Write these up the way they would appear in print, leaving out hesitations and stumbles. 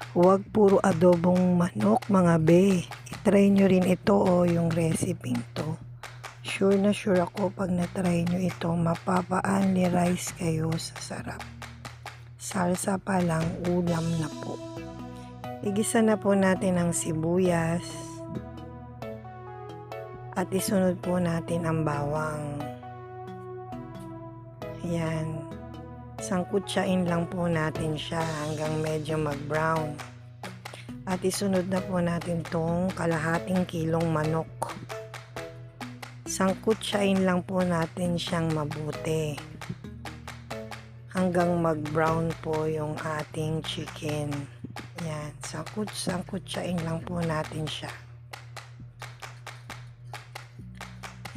Huwag puro adobong manok mga be. I-try nyo rin ito yung recipe to. Sure na sure ako pag na-try nyo ito, mapapa-only rice kayo sa sarap. Salsa pa lang, ulam na po. Igisa na po natin ang sibuyas. At isunod po natin ang bawang. Ayan. Sangkutsain lang po natin siya hanggang medyo mag-brown. At isunod na po natin tong kalahating kilong manok. Sangkutsain lang po natin siyang mabuti hanggang mag-brown po yung ating chicken. Yan, sangkutsain lang po natin siya.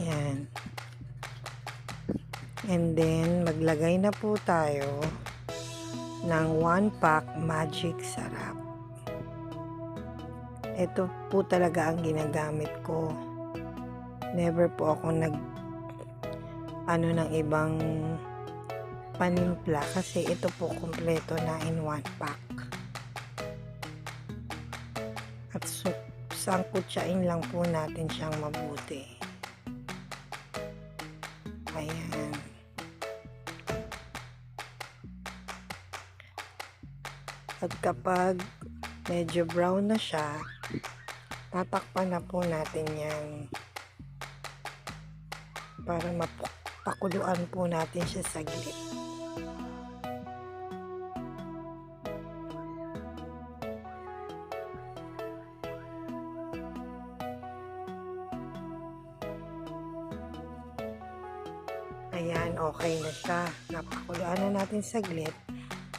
Yan. And then, maglagay na po tayo ng 1 pack Magic Sarap. Ito po talaga ang ginagamit ko. Never po ako ng ibang panimpla kasi ito po kompleto na in 1 pack. At sangkutsain lang po natin siyang mabuti. Ayan. At kapag medyo brown na siya, tatakpan na po natin yan para mapakuluan po natin siya saglit. Ayan, okay na siya. Napakuluan na natin saglit.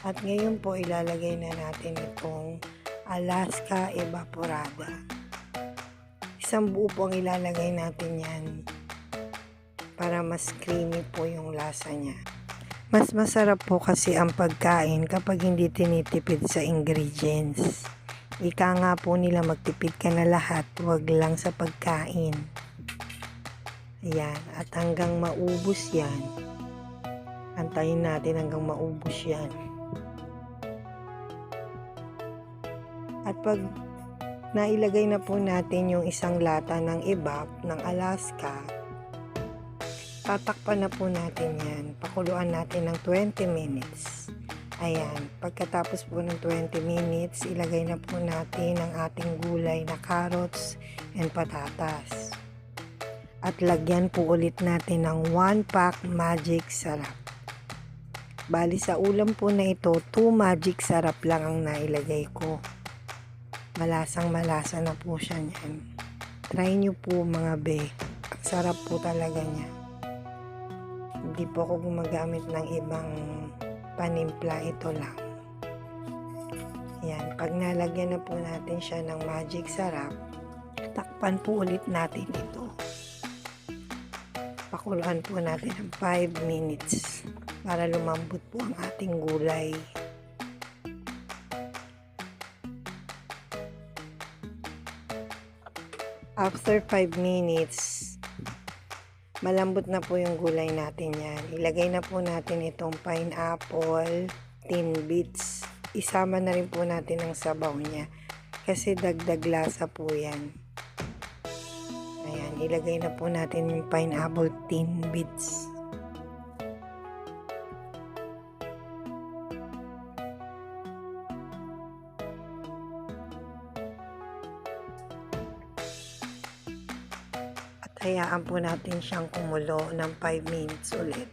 At ngayon po ilalagay na natin itong Alaska Evaporada. Isang buo po ang ilalagay natin yan para mas creamy po yung lasa niya. Mas masarap po kasi ang pagkain kapag hindi tinitipid sa ingredients. Ika nga po nila magtipid ka na lahat, huwag lang sa pagkain. Ayan, at hanggang maubos yan. Antayin natin hanggang maubos yan. At pag nailagay na po natin yung isang lata ng evap ng Alaska, tatakpan na po natin yan. Pakuluan natin ng 20 minutes. Ayan, pagkatapos po ng 20 minutes, ilagay na po natin ang ating gulay na carrots and patatas. At lagyan po ulit natin ng 1 pack Magic Sarap. Bali sa ulam po na ito, 2 Magic Sarap lang ang nailagay ko. Malasang malasa na po siya niyan. Try nyo po mga be. Ang sarap po talaga niya. Hindi po ako gumagamit ng ibang panimpla. Ito lang. Yan. Pag nalagyan na po natin siya ng Magic Sarap, takpan po ulit natin ito. Pakuluan po natin ng 5 minutes para lumambot po ang ating gulay. After 5 minutes, malambot na po yung gulay natin yan. Ilagay na po natin itong pineapple, tinbits. Isama na rin po natin ang sabaw niya kasi dagdag lasa po yan. Ayan, ilagay na po natin yung pineapple tinbits. Hayaan po natin siyang kumulo ng 5 minutes ulit.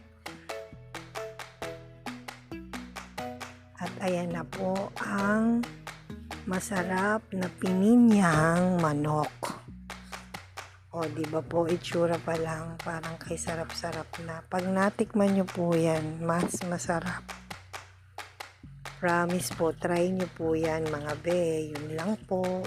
At ayan na po ang masarap na pininyang manok. O, di ba po, itsura pa lang, parang kay sarap-sarap na. Pag natikman nyo po yan, mas masarap. Promise po, try nyo po yan mga be. Yun lang po.